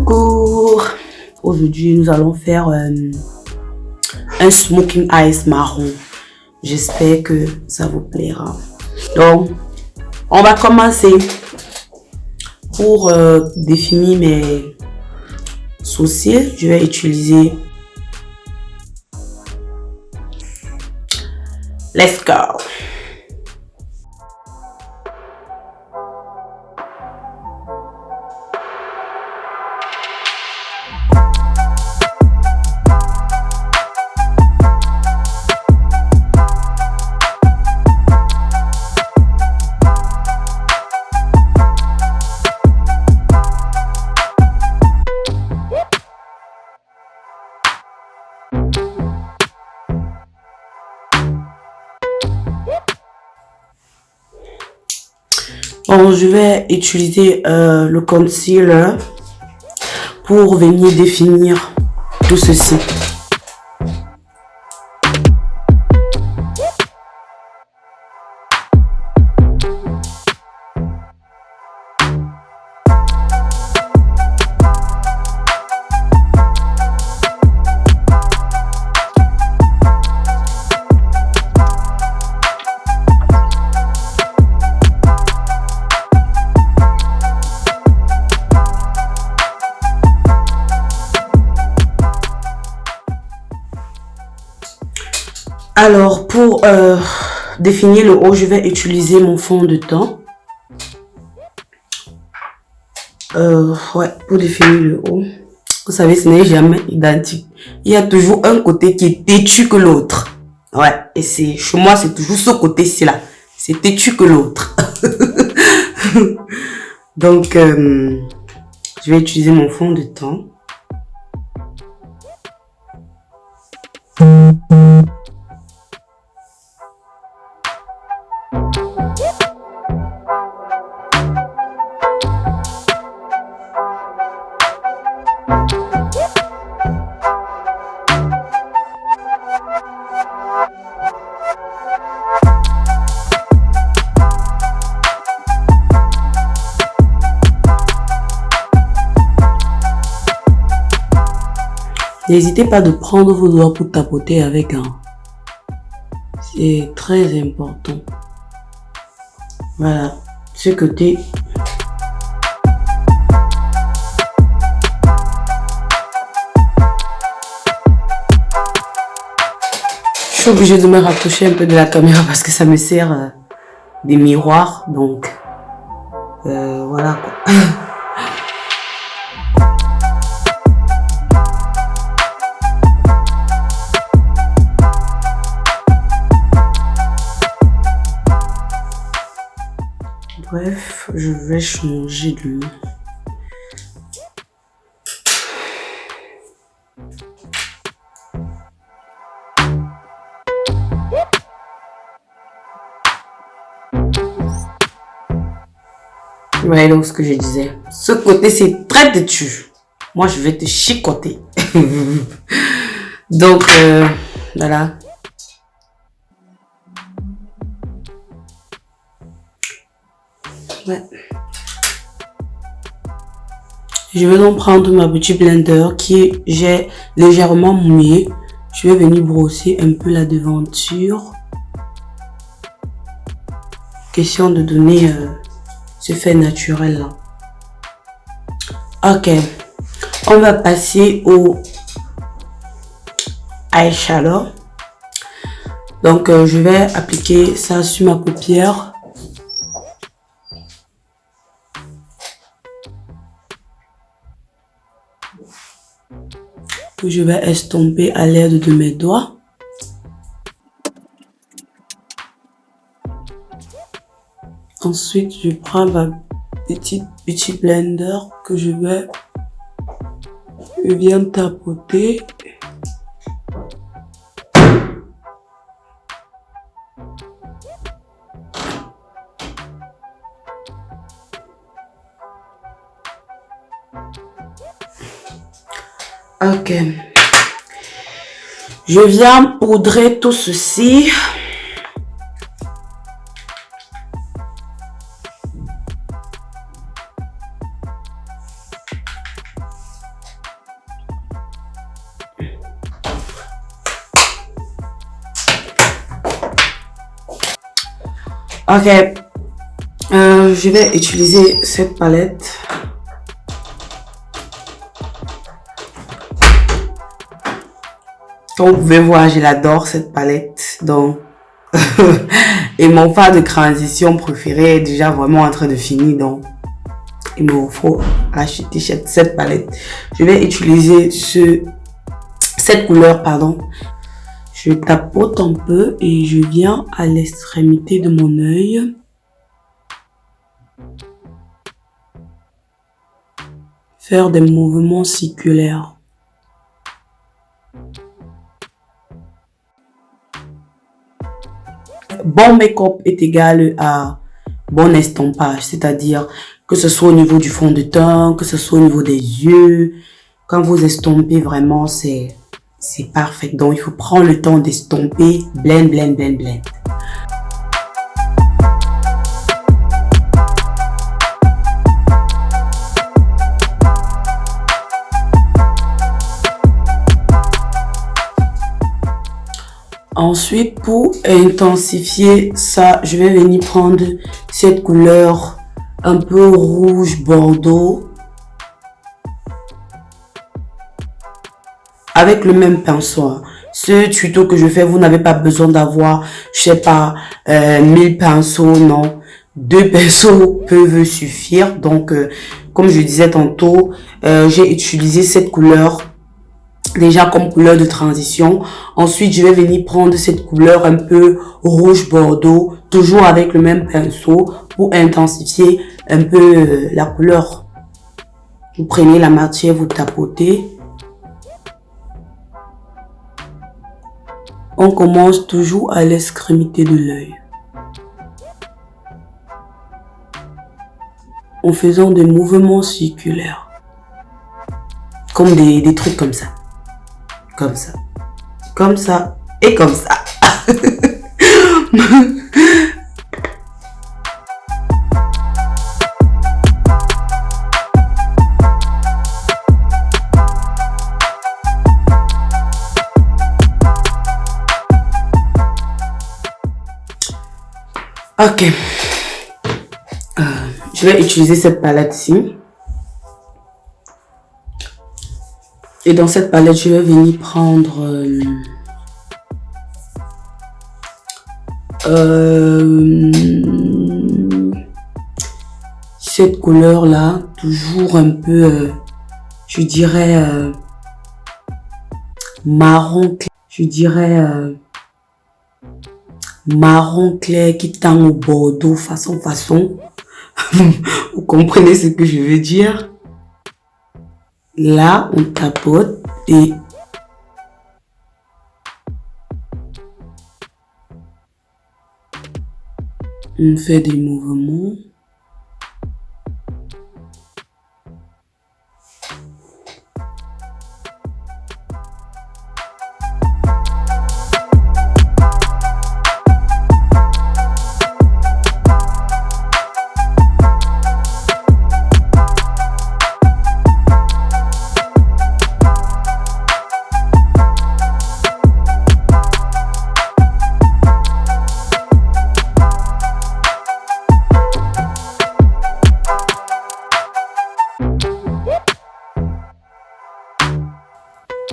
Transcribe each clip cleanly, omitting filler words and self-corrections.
Coucou! Aujourd'hui, nous allons faire un smoking ice marron. J'espère que ça vous plaira. Donc, on va commencer pour définir mes sourcils. Je vais utiliser Let's Go. Bon, je vais utiliser le concealer pour venir définir tout ceci. Alors, pour définir le haut, je vais utiliser mon fond de teint. Ouais, pour définir le haut. Vous savez, ce n'est jamais identique. Il y a toujours un côté qui est têtu que l'autre. Ouais, et c'est chez moi, c'est toujours ce côté-ci là. C'est têtu que l'autre. Donc, je vais utiliser mon fond de teint. N'hésitez pas de prendre vos doigts pour tapoter avec un. C'est très important. Voilà, ce côté. Je suis obligée de me rapprocher un peu de la caméra parce que ça me sert des miroirs. Donc, voilà quoi. Bref, je vais changer de... Ouais, donc ce que je disais. Ce côté, c'est très têtu. Moi, je vais te chicoter. Donc, voilà. Ouais. Je vais donc prendre ma petite blender qui j'ai légèrement mouillé. Je vais venir brosser un peu la devanture. Question de donner ce fait naturel là. Ok. On va passer au eyeshadow. Donc je vais appliquer ça sur ma paupière. Que je vais estomper à l'aide de mes doigts. Ensuite, je prends ma petit blender que je viens tapoter. Ok. Je viens poudrer tout ceci. Ok. Je vais utiliser cette palette. Comme vous pouvez voir, je l'adore cette palette. Donc, et mon fard de transition préféré est déjà vraiment en train de finir. Donc, il me faut acheter cette palette. Je vais utiliser cette couleur, pardon. Je tapote un peu et je viens à l'extrémité de mon œil. Faire des mouvements circulaires. Bon make-up est égal à bon estompage, c'est-à-dire que ce soit au niveau du fond de teint, que ce soit au niveau des yeux. Quand vous estompez vraiment, c'est parfait. Donc, il faut prendre le temps d'estomper, blend, blend, blend, blend. Ensuite, pour intensifier ça, je vais venir prendre cette couleur un peu rouge bordeaux. Avec le même pinceau. Ce tuto que je fais, vous n'avez pas besoin d'avoir, je sais pas, 1000 pinceaux, non. 2 pinceaux peuvent suffire. Donc, comme je disais tantôt, j'ai utilisé cette couleur déjà comme couleur de transition. Ensuite, je vais venir prendre cette couleur un peu rouge bordeaux, toujours avec le même pinceau pour intensifier un peu la couleur. Vous prenez la matière, vous tapotez. On commence toujours à l'extrémité de l'œil. En faisant des mouvements circulaires. Comme des trucs comme ça. Comme ça. Comme ça. Et comme ça. Ok. Je vais utiliser cette palette-ci. Et dans cette palette, je vais venir prendre cette couleur-là, toujours un peu, je dirais, marron clair. Je dirais marron clair qui tend au bordeaux façon. Vous comprenez ce que je veux dire? Là, on tapote et on fait des mouvements.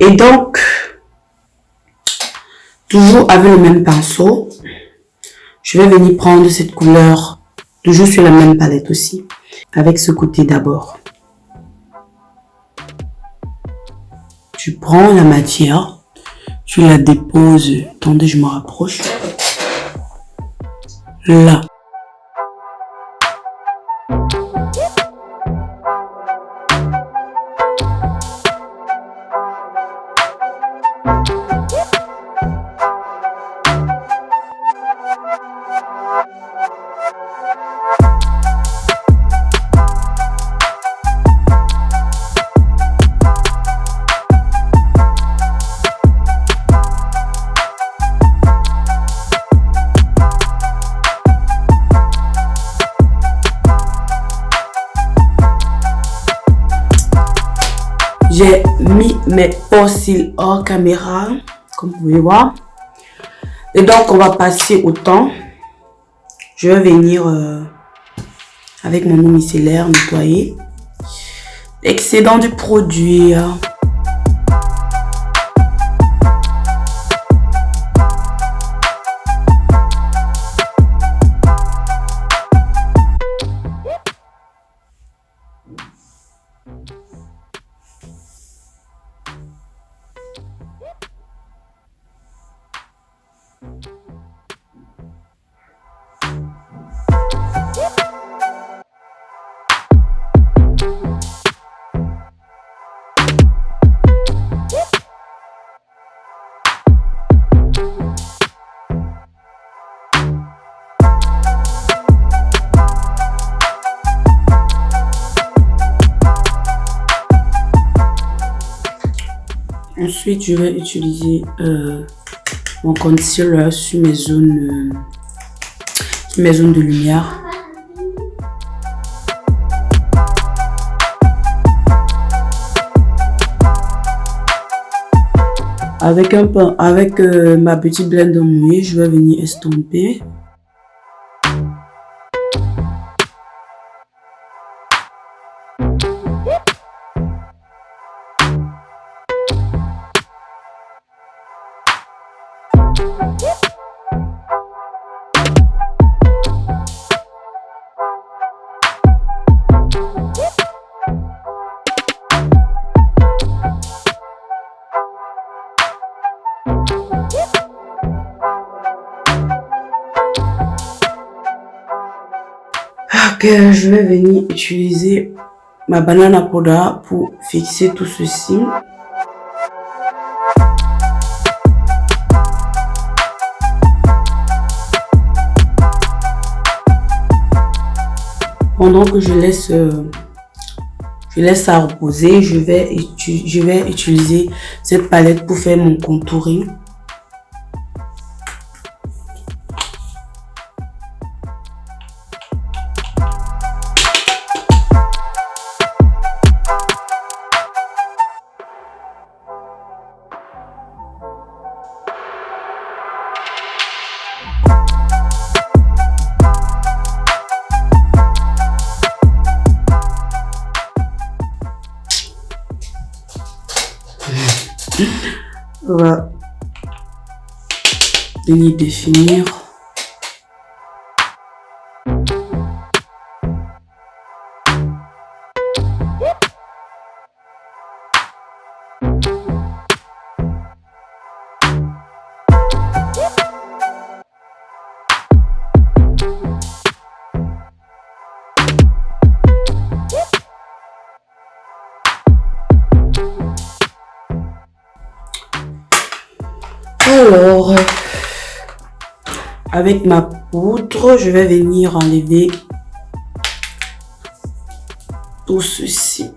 Et donc, toujours avec le même pinceau, je vais venir prendre cette couleur, toujours sur la même palette aussi, avec ce côté d'abord. Tu prends la matière, tu la déposes, attendez, je me rapproche, là. J'ai mis mes cils hors caméra, comme vous pouvez voir. Et donc, on va passer au temps. Je vais venir avec mon eau micellaire nettoyer l'excédent du produit. Ensuite, je vais utiliser mon concealer sur mes zones de lumière. Avec ma petite blender mouillée, je vais venir estomper. Je vais venir utiliser ma banane à poudre pour fixer tout ceci. Pendant que je laisse ça reposer, je vais utiliser cette palette pour faire mon contouring. On va venir définir. Alors, avec ma poudre, je vais venir enlever tout ceci.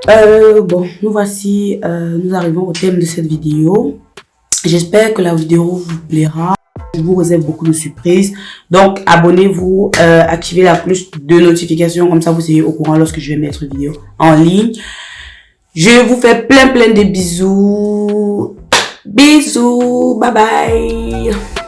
Bon, nous voici, nous arrivons au thème de cette vidéo. J'espère que la vidéo vous plaira. Je vous réserve beaucoup de surprises. Donc, abonnez-vous, activez la cloche de notification. Comme ça, vous serez au courant lorsque je vais mettre une vidéo en ligne. Je vous fais plein de bisous. Bisous. Bye bye.